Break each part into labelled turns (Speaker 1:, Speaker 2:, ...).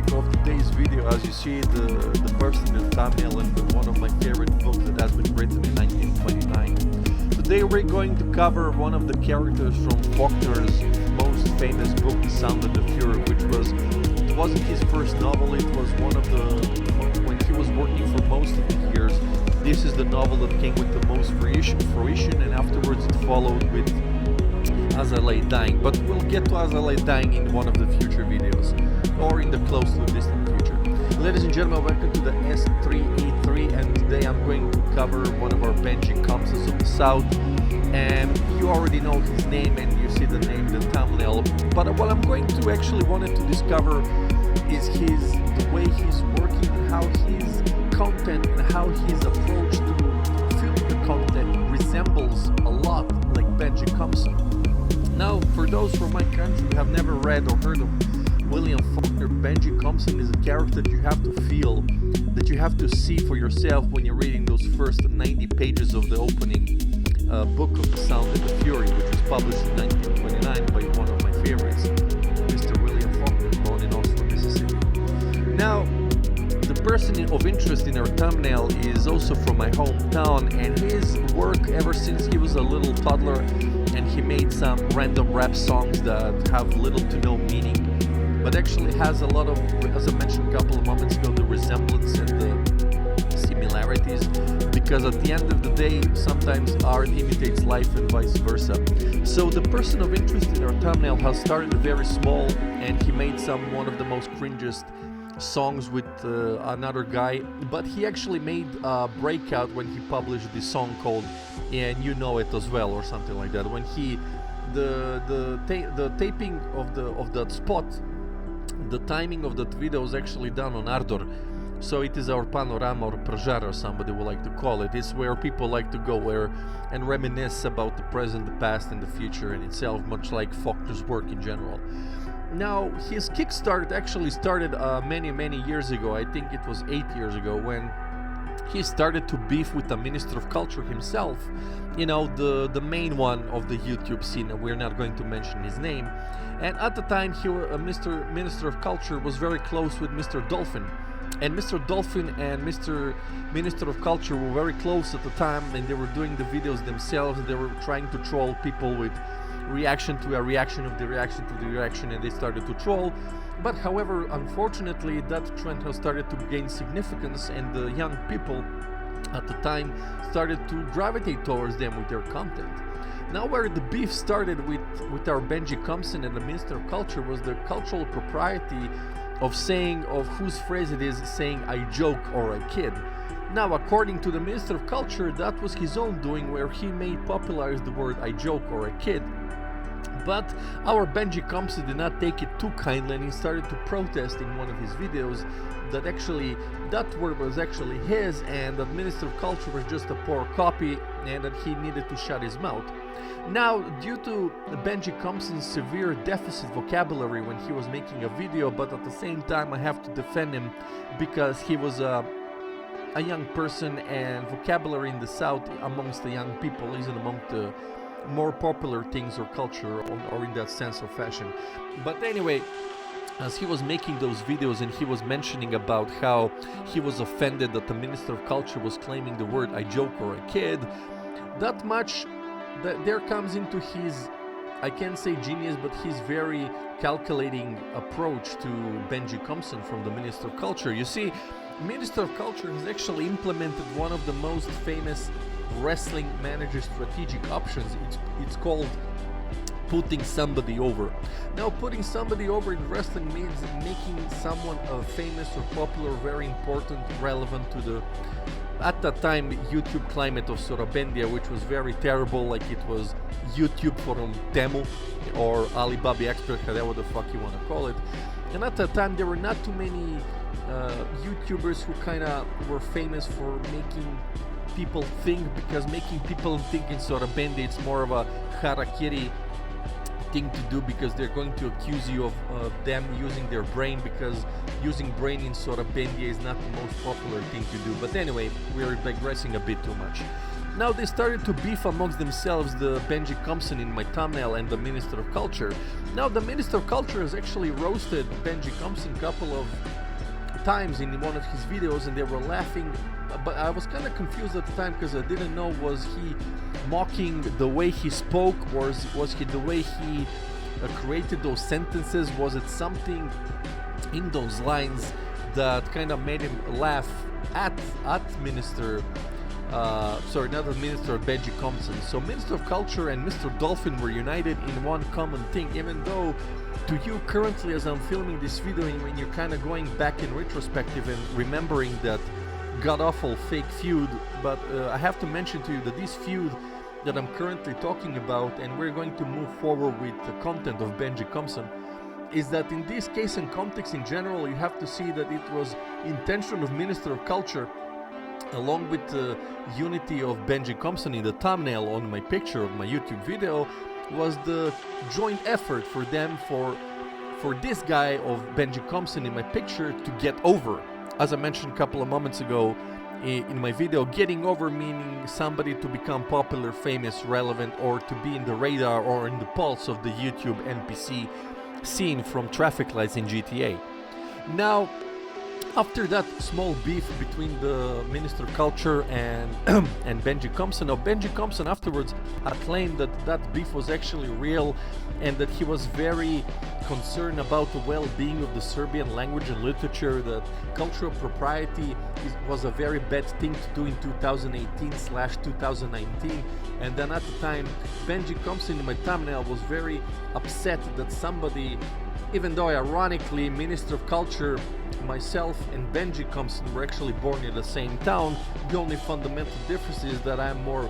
Speaker 1: topic of today's video. As you see, the person in the thumbnail and one of my favorite books that has been written in 1929. Today we're going to cover one of the characters from Faulkner's most famous book, The Sound of the Fury, which it wasn't his first novel. It was one of when he was working for most of the years. This is the novel that came with the most fruition, and afterwards it followed with As I Lay Dying, but we'll get to As I Lay Dying in one of the future videos, or in the close to distant future. Ladies and gentlemen, welcome to the S3E3, and today I'm going to cover one of our Benjy Compsons of the South, and you already know his name and you see the name, the thumbnail, but what I'm going to actually wanted to discover is the way he's working, how his content and how his approach to filming the content resembles a lot like Benjy Compson. Now, for those from my country who have never read or heard of William Faulkner, Benjy Compson is a character that you have to feel, that you have to see for yourself when you're reading those first 90 pages of the opening book of The Sound of the Fury, which was published in 1929 by one of my favorites, Mr. William Faulkner, born in Oxford, Mississippi. Now, the person of interest in our thumbnail is also from my hometown, and his work ever since he was a little toddler, and he made some random rap songs that have little to no meaning, but actually has a lot of, as I mentioned a couple of moments ago, the resemblance and the similarities, because at the end of the day, sometimes art imitates life and vice versa. So the person of interest in our thumbnail has started very small, and he made one of the most cringiest songs with another guy, but he actually made a breakout when he published this song called "And You Know It As Well" or something like that. When he the taping of that spot, the timing of that video was actually done on Ardor, so it is our panorama or pražar, or somebody would like to call it. It's where people like to go and reminisce about the present, the past, and the future in itself, much like Faulkner's work in general. Now, his kickstart actually started many years ago. I think it was 8 years ago, when he started to beef with the Minister of Culture himself, you know, the main one of the YouTube scene, and we're not going to mention his name. And at the time, Mr. Minister of Culture was very close with Mr. Dolphin. And Mr. Dolphin and Mr. Minister of Culture were very close at the time, and they were doing the videos themselves. They were trying to troll people with reaction to a reaction of the reaction to the reaction, and they started to troll. But however, unfortunately, that trend has started to gain significance, and the young people at the time started to gravitate towards them with their content. Now, where the beef started with our Benjy Compson and the Minister of Culture was the cultural propriety of whose phrase it is, saying "I joke" or "I kid." Now, according to the Minister of Culture, that was his own doing, where he made popularize the word "I joke" or "I kid." But our Benjy Compson did not take it too kindly, and he started to protest in one of his videos that word was actually his, and that Minister of Culture was just a poor copy, and that he needed to shut his mouth. Now, due to Benjy Compson's severe deficit vocabulary when he was making a video, but at the same time I have to defend him because he was a young person, and vocabulary in the South amongst the young people isn't among the more popular things or culture, or in that sense or fashion. But anyway, as he was making those videos and he was mentioning about how he was offended that the Minister of Culture was claiming the word "I joke" or "I kid," that much there comes into his, I can't say genius, but his very calculating approach to Benjy Compson from the Minister of Culture. You see, Minister of Culture has actually implemented one of the most famous wrestling manager strategic options. It's called putting somebody over. Now, putting somebody over in wrestling means making someone famous or popular, very important, relevant to the, at that time, YouTube climate of Sorabendia, which was very terrible. Like, it was YouTube from Temu or Alibaba Expert, whatever the fuck you want to call it. And at that time, there were not too many YouTubers who kind of were famous for making people think, because making people think in Sorabendia, it's more of a harakiri thing to do, because they're going to accuse you of them using their brain, because using brain in Sorabendia is not the most popular thing to do. But anyway, we're digressing a bit too much. Now they started to beef amongst themselves, the Benjy Compson in my thumbnail and the Minister of Culture. Now the Minister of Culture has actually roasted Benjy Compson a couple of times in one of his videos, and they were laughing, but I was kind of confused at the time because I didn't know, was he mocking the way he spoke, or was he the way he created those sentences? Was it something in those lines that kind of made him laugh at Minister sorry, not the Minister of Benjy Compson. So Minister of Culture and Mr. Dolphin were united in one common thing, even though to you currently as I'm filming this video, and when you're kind of going back in retrospective and remembering that god-awful fake feud, but I have to mention to you that this feud that I'm currently talking about, and we're going to move forward with the content of Benjy Compson, is that in this case and context in general, you have to see that it was intention of Minister of Culture, along with the unity of Benjy Compson in the thumbnail on my picture of my YouTube video, was the joint effort for them, for this guy of Benjy Compson in my picture to get over. As I mentioned a couple of moments ago in my video, getting over meaning somebody to become popular, famous, relevant, or to be in the radar or in the pulse of the YouTube NPC scene from traffic lights in GTA. Now, after that small beef between the Minister of Culture and Benjy Compson, now Benjy Compson afterwards claimed that that beef was actually real, and that he was very concerned about the well-being of the Serbian language and literature, that cultural propriety was a very bad thing to do in 2018/2019, and then at the time Benjy Compson in my thumbnail was very upset that somebody, even though ironically Minister of Culture, myself and Benjy Compson were actually born in the same town, the only fundamental difference is that I'm more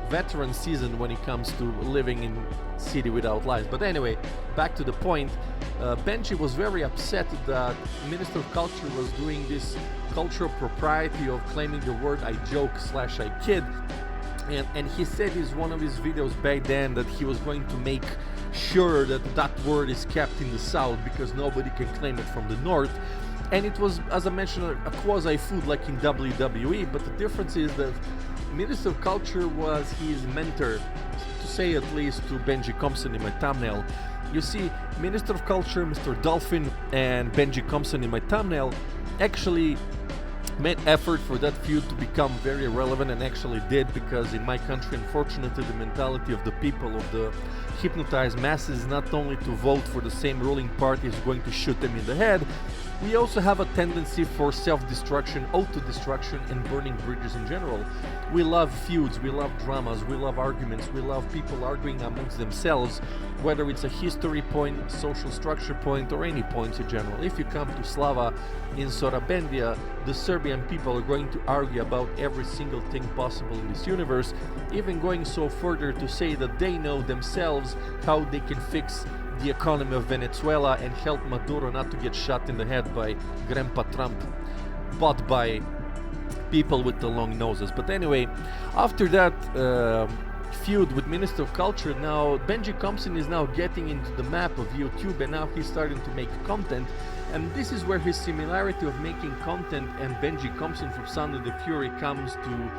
Speaker 1: veteran seasoned when it comes to living in city without lies. But anyway, back to the point, Benjy was very upset that Minister of Culture was doing this cultural propriety of claiming the word I joke/I kid, and he said in one of his videos back then that he was going to make sure that that word is kept in the south because nobody can claim it from the north. And it was, as I mentioned, a quasi-food like in WWE, but the difference is that Minister of Culture was his mentor, to say at least, to Benjy Compson in my thumbnail. You see, Minister of Culture, Mr. Dolphin, and Benjy Compson in my thumbnail actually made effort for that feud to become very relevant, and actually did, because in my country, unfortunately, the mentality of the people, of the hypnotized masses, is not only to vote for the same ruling party is going to shoot them in the head. We also have a tendency for self-destruction, auto-destruction, and burning bridges in general. We love feuds, we love dramas, we love arguments, we love people arguing amongst themselves, whether it's a history point, social structure point, or any points in general. If you come to Slava in Sorabendia, the Serbian people are going to argue about every single thing possible in this universe, even going so further to say that they know themselves how they can fix the economy of Venezuela and help Maduro not to get shot in the head by Grandpa Trump, but by people with the long noses. But anyway, after that feud with Minister of Culture, now Benjy Compson is now getting into the map of YouTube, and now he's starting to make content, and this is where his similarity of making content and Benjy Compson from Sound of the Fury comes to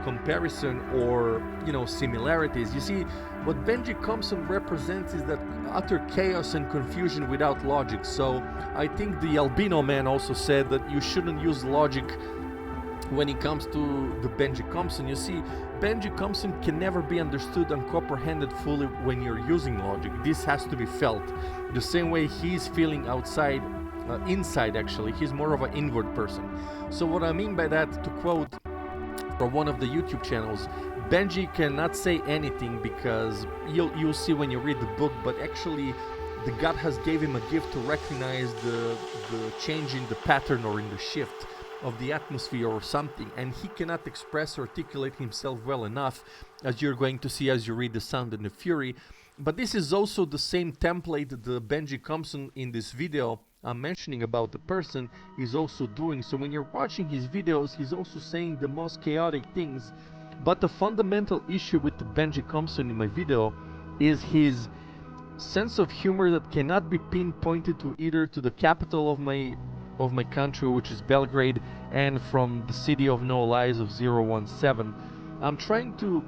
Speaker 1: comparison, or similarities. You see, what Benjy Compson represents is that utter chaos and confusion without logic. So I think the albino man also said that you shouldn't use logic when it comes to the Benjy Compson. You see, Benjy Compson can never be understood and comprehended fully when you're using logic. This has to be felt the same way he's feeling outside, inside actually. He's more of an inward person. So what I mean by that, to quote from one of the YouTube channels, Benjy cannot say anything because you'll see when you read the book, but actually the God has gave him a gift to recognize the change in the pattern or in the shift of the atmosphere or something, and he cannot express or articulate himself well enough, as you're going to see as you read The Sound and the Fury. But this is also the same template that the Benjy Compson in this video I'm mentioning about the person is also doing. So when you're watching his videos, he's also saying the most chaotic things. But the fundamental issue with the Benjy Compson in my video is his sense of humor that cannot be pinpointed to either to the capital of my country, which is Belgrade, and from the city of no lies of 017. I'm trying to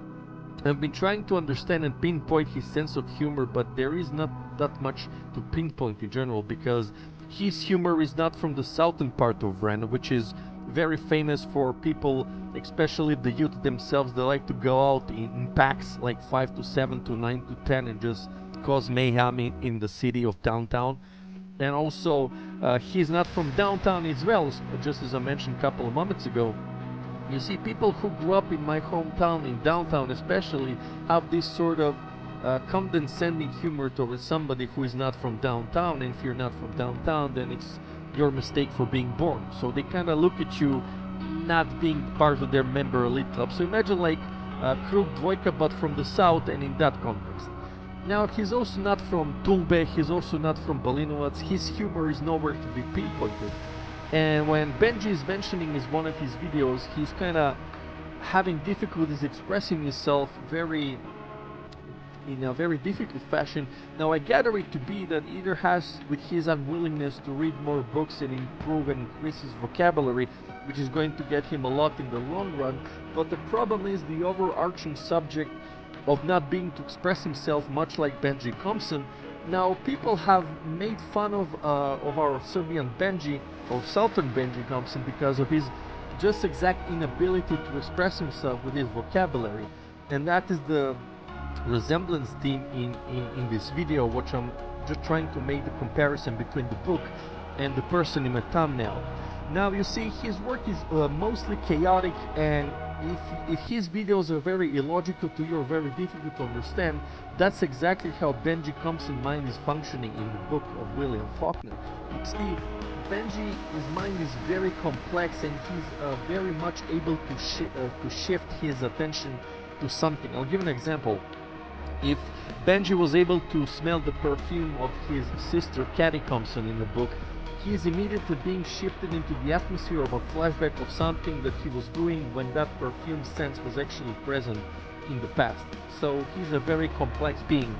Speaker 1: I've been trying to understand and pinpoint his sense of humor, but there is not that much to pinpoint in general, because his humor is not from the southern part of Rennes, which is very famous for people, especially the youth themselves, they like to go out in packs like 5 to 7 to 9 to 10 and just cause mayhem in the city of downtown. And also, he's not from downtown as well, just as I mentioned a couple of moments ago. You see, people who grew up in my hometown, in downtown especially, have this sort of condescending humor towards somebody who is not from downtown. And if you're not from downtown, then it's your mistake for being born. So they kind of look at you not being part of their member elite club. So imagine like Krug Dvojka, but from the south, and in that context. Now, he's also not from Tulbe, he's also not from Balinovac. His humor is nowhere to be pinpointed. And when Benjy is mentioning in one of his videos, he's kind of having difficulties expressing himself in a very difficult fashion. Now, I gather it to be that either has with his unwillingness to read more books and improve and increase his vocabulary, which is going to get him a lot in the long run, but the problem is the overarching subject of not being to express himself, much like Benjy Compson. Now, people have made fun of our Serbian Benjy, or Southern Benjy Compson, because of his just exact inability to express himself with his vocabulary. And that is the resemblance theme in this video, which I'm just trying to make the comparison between the book and the person in my thumbnail. Now, you see, his work is mostly chaotic, and if his videos are very illogical to you or very difficult to understand, that's exactly how Benjy Compson's mind is functioning in the book of William Faulkner. You see, Benjy's mind is very complex, and he's very much able to shift his attention to something. I'll give an example. If Benjy was able to smell the perfume of his sister Cathy Compson in the book, he is immediately being shifted into the atmosphere of a flashback of something that he was doing when that perfume sense was actually present in the past. So he's a very complex being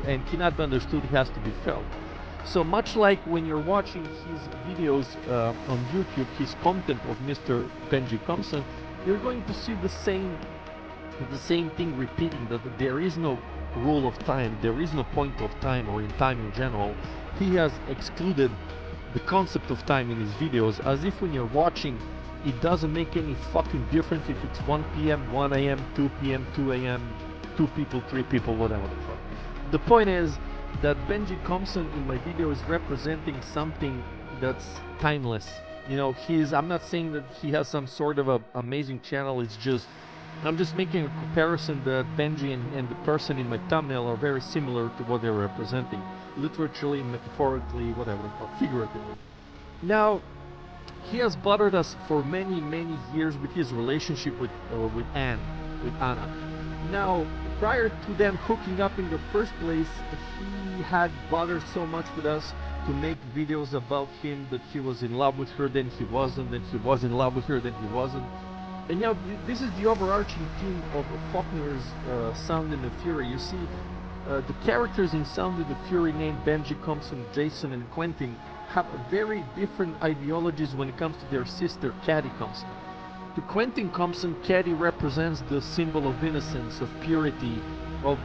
Speaker 1: and cannot be understood, he has to be felt. So much like when you're watching his videos on YouTube, his content of Mr. Benjy Compson, you're going to see the same thing repeating, that there is no rule of time, there is no point of time, or in time in general. He has excluded the concept of time in his videos, as if when you're watching, it doesn't make any fucking difference if it's 1 p.m., 1 a.m., 2 p.m., 2 a.m., 2 people, 3 people, whatever the fuck. The point is that Benjy Compson in my video is representing something that's timeless. You know, I'm not saying that he has some sort of a amazing channel, it's just, I'm just making a comparison that Benjy and the person in my thumbnail are very similar to what they're representing. Literally, metaphorically, whatever, or figuratively. Now, he has bothered us for many, many years with his relationship with Anna. Now, prior to them hooking up in the first place, he had bothered so much with us to make videos about him, that he was in love with her, then he wasn't, then he was in love with her, then he wasn't. And now, this is the overarching theme of Faulkner's Sound and the Fury. You see, the characters in Sound and the Fury, named Benjy Compson, Jason, and Quentin, have very different ideologies when it comes to their sister, Cathy Compson. To Quentin Compson, Cathy represents the symbol of innocence, of purity, of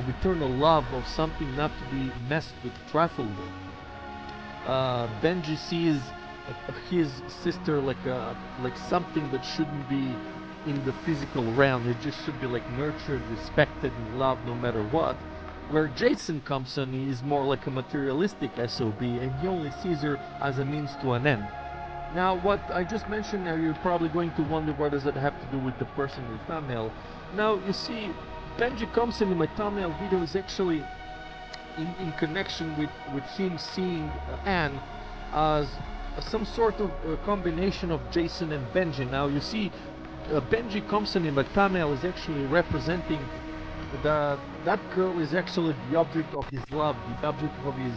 Speaker 1: eternal love, of something not to be messed with, trifled with. Benjy sees his sister like something that shouldn't be in the physical realm. It just should be like nurtured, respected, and loved no matter what. Where Jason Compson is more like a materialistic SOB, and he only sees her as a means to an end. Now, what I just mentioned, now you're probably going to wonder what does that have to do with the person in the thumbnail. Now, you see, Benjy Compson in my thumbnail video is actually in connection with him seeing Anne as some sort of combination of Jason and Benjy. Now, you see, Benjy Compson in my thumbnail is actually representing that girl is actually the object of his love, the object of his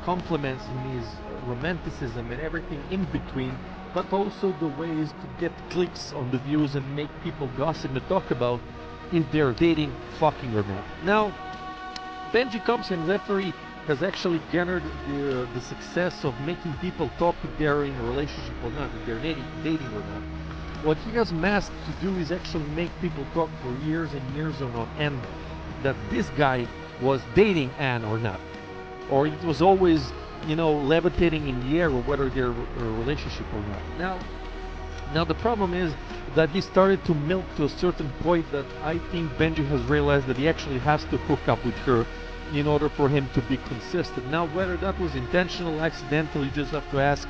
Speaker 1: compliments and his romanticism and everything in between, but also the ways to get clicks on the views and make people gossip and talk about if they're dating, fucking or not. Now, Benjy Compson's referee has actually garnered the success of making people talk if they're in a relationship or not, if they're dating or not. what he has masked to do is actually make people talk for years and years on end that this guy was dating Anne or not, or it was always, you know, levitating in the air, or whether they're a relationship or not. Now the problem is that he started to milk to a certain point that I think Benjy has realized that he actually has to hook up with her in order for him to be consistent. Now, whether that was intentional, accidental, you just have to ask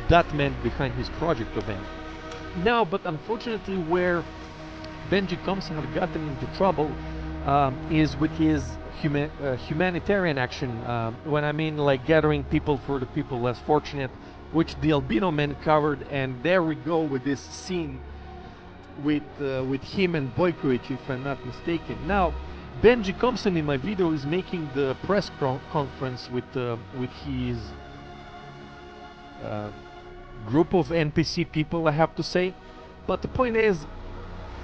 Speaker 1: that man behind his project of him. Now, but unfortunately, where Benjy Compson have gotten into trouble is with his humanitarian action. When I mean like gathering people for the people less fortunate, which the Albino Man covered, and there we go with this scene with him and Bojkovic, if I'm not mistaken. Now, Benjy Compson in my video is making the press conference with his group of NPC people, I have to say. But the point is,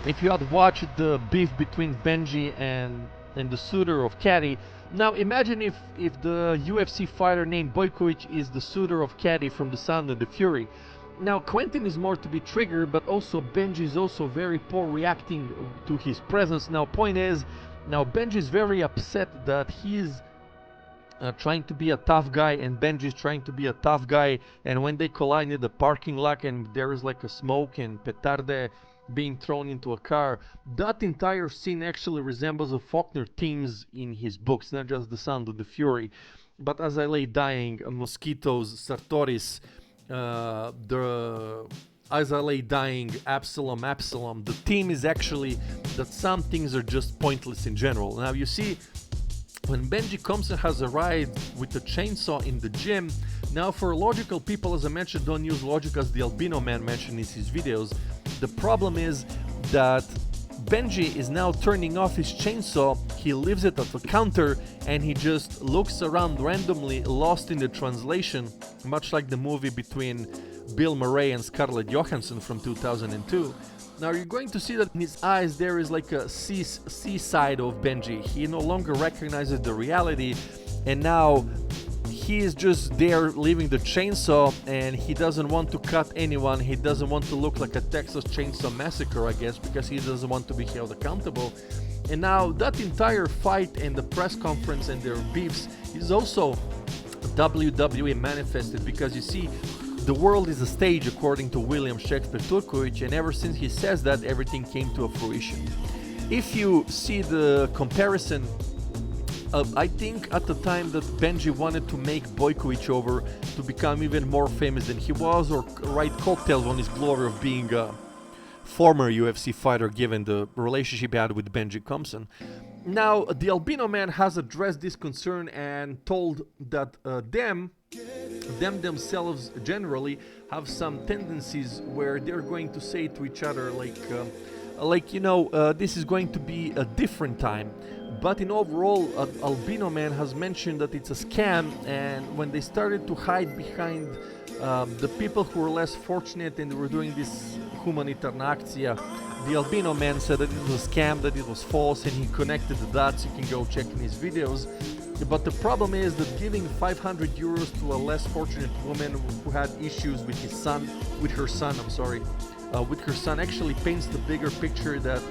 Speaker 1: if you had watched the beef between Benjy and the suitor of Caddy, now imagine if the UFC fighter named Bojkovic is the suitor of Caddy from The Sound and the Fury. Now Quentin is more to be triggered, but also Benjy is also very poor reacting to his presence. Now point is, now Benjy is very upset that he is trying to be a tough guy, and Benjy is trying to be a tough guy, and when they collide in the parking lot and there is like a smoke and petarde being thrown into a car, that entire scene actually resembles the Faulkner themes in his books, not just The Sound of the Fury, but As I Lay Dying, Mosquitoes, Sartoris, As I Lay Dying, Absalom. The theme is actually that some things are just pointless in general. Now you see, when Benjy Compson has arrived with a chainsaw in the gym, now for logical people, as I mentioned, don't use logic as the Albino Man mentioned in his videos. The problem is that Benjy is now turning off his chainsaw, he leaves it at the counter, and he just looks around randomly, lost in the translation, much like the movie between Bill Murray and Scarlett Johansson from 2002. Now you're going to see that in his eyes there is like a seaside of Benjy. He no longer recognizes the reality, and now he is just there leaving the chainsaw, and he doesn't want to cut anyone. He doesn't want to look like a Texas Chainsaw Massacre, I guess, because he doesn't want to be held accountable. And now that entire fight and the press conference and their beefs is also WWE manifested, because you see, the world is a stage according to William Shakespeare Turkovic, and ever since he says that, everything came to a fruition. If you see the comparison, I think at the time that Benjy wanted to make Bojkovic over to become even more famous than he was, or write cocktails on his glory of being a former UFC fighter, given the relationship he had with Benjy Compson. Now, the Albino Man has addressed this concern and told that them themselves generally have some tendencies where they're going to say to each other like, you know, this is going to be a different time. But in overall, Albino Man has mentioned that it's a scam, and when they started to hide behind the people who were less fortunate and were doing this humanitarna akcija, the Albino Man said that it was a scam, that it was false, and he connected the dots. You can go check in his videos. But the problem is that giving 500 euros to a less fortunate woman who had issues with her son actually paints the bigger picture that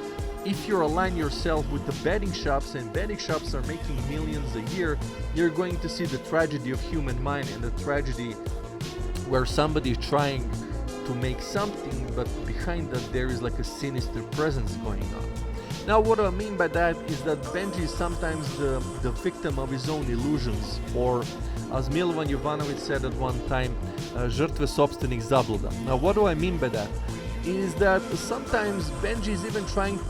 Speaker 1: if you align yourself with the betting shops, and betting shops are making millions a year, you're going to see the tragedy of human mind, and the tragedy where somebody is trying to make something, but behind that there is like a sinister presence going on. Now what I mean by that is that Benjy is sometimes the victim of his own illusions, or as Milovan Jovanovic said at one time, žrtve sopstvenih zabluda. Now what do I mean by that? Is that sometimes Benjy is even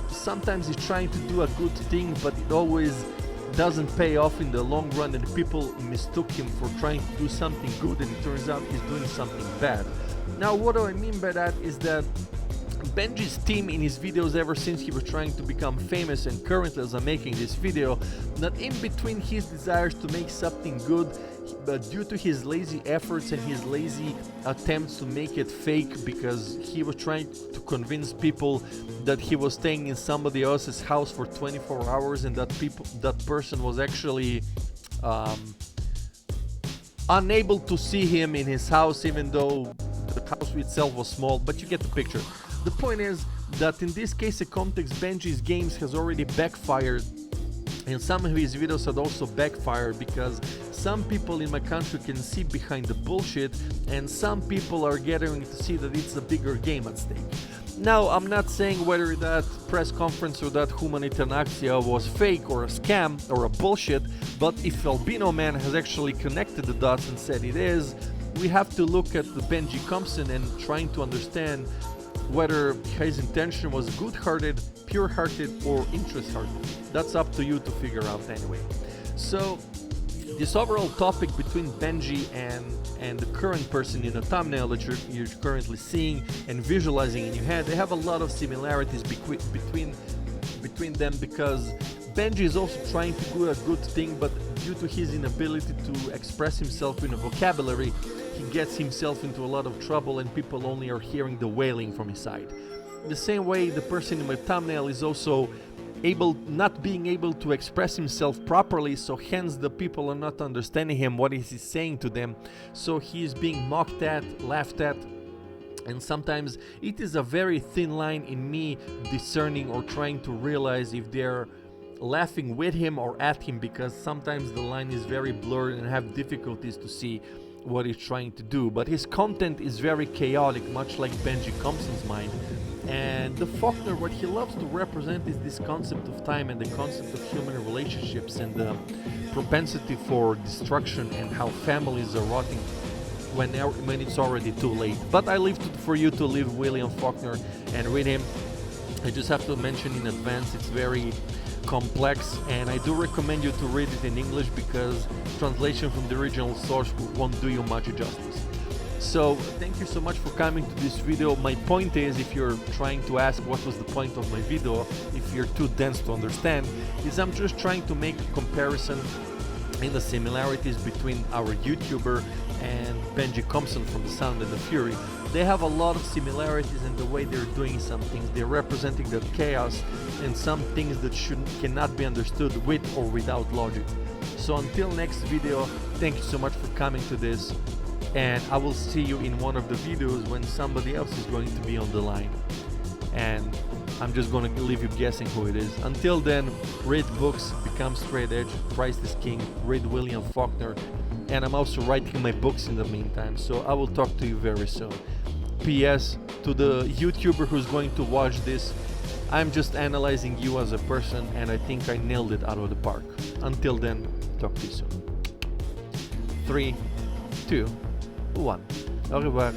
Speaker 1: sometimes he's trying to do a good thing, but it always doesn't pay off in the long run, and people mistook him for trying to do something good, and it turns out he's doing something bad. Now what do I mean by that is that Benjy's team in his videos, ever since he was trying to become famous, and currently as I'm making this video, that in between his desires to make something good, but due to his lazy efforts and his lazy attempts to make it fake, because he was trying to convince people that he was staying in somebody else's house for 24 hours, and that person was actually unable to see him in his house, even though the house itself was small, but you get the picture. The point is that in this case of context, Benjy's games has already backfired, and some of his videos had also backfired because some people in my country can see behind the bullshit, and some people are getting to see that it's a bigger game at stake. Now, I'm not saying whether that press conference or that humanitarian akcja was fake or a scam or a bullshit, but if Albino Man has actually connected the dots and said it is, we have to look at the Benjy Compson and trying to understand whether his intention was good-hearted, pure-hearted, or interest-hearted. That's up to you to figure out anyway. So, this overall topic between Benjy and the current person in the thumbnail that you're currently seeing and visualizing in your head, they have a lot of similarities between them, because Benjy is also trying to do a good thing, but due to his inability to express himself in a vocabulary, he gets himself into a lot of trouble and people only are hearing the wailing from his side. The same way, the person in my thumbnail is also not being able to express himself properly, so hence the people are not understanding him, what is he saying to them, so he is being mocked at, laughed at, and sometimes it is a very thin line in me discerning or trying to realize if they're laughing with him or at him, because sometimes the line is very blurred and I have difficulties to see what he's trying to do. But his content is very chaotic, much like Benjy Compson's mind. And the Faulkner, what he loves to represent is this concept of time and the concept of human relationships and the propensity for destruction and how families are rotting when it's already too late. But I leave it for you to leave William Faulkner and read him. I just have to mention in advance, it's very complex, and I do recommend you to read it in English because translation from the original source won't do you much justice. So thank you so much for coming to this video. My point is, if you're trying to ask what was the point of my video, if you're too dense to understand, is I'm just trying to make a comparison in the similarities between our YouTuber and Benjy Compson from The Sound and the Fury. They have a lot of similarities in the way they're doing some things. They're representing that chaos and some things that cannot be understood with or without logic. So until next video, thank you so much for coming to this, and I will see you in one of the videos when somebody else is going to be on the line. And I'm just going to leave you guessing who it is. Until then, read books, become straight edge, Christ is King, read William Faulkner, and I'm also writing my books in the meantime, so I will talk to you very soon. P.S. to the YouTuber who's going to watch this, I'm just analyzing you as a person, and I think I nailed it out of the park. Until then, talk to you soon. 3, 2, 1. Au revoir.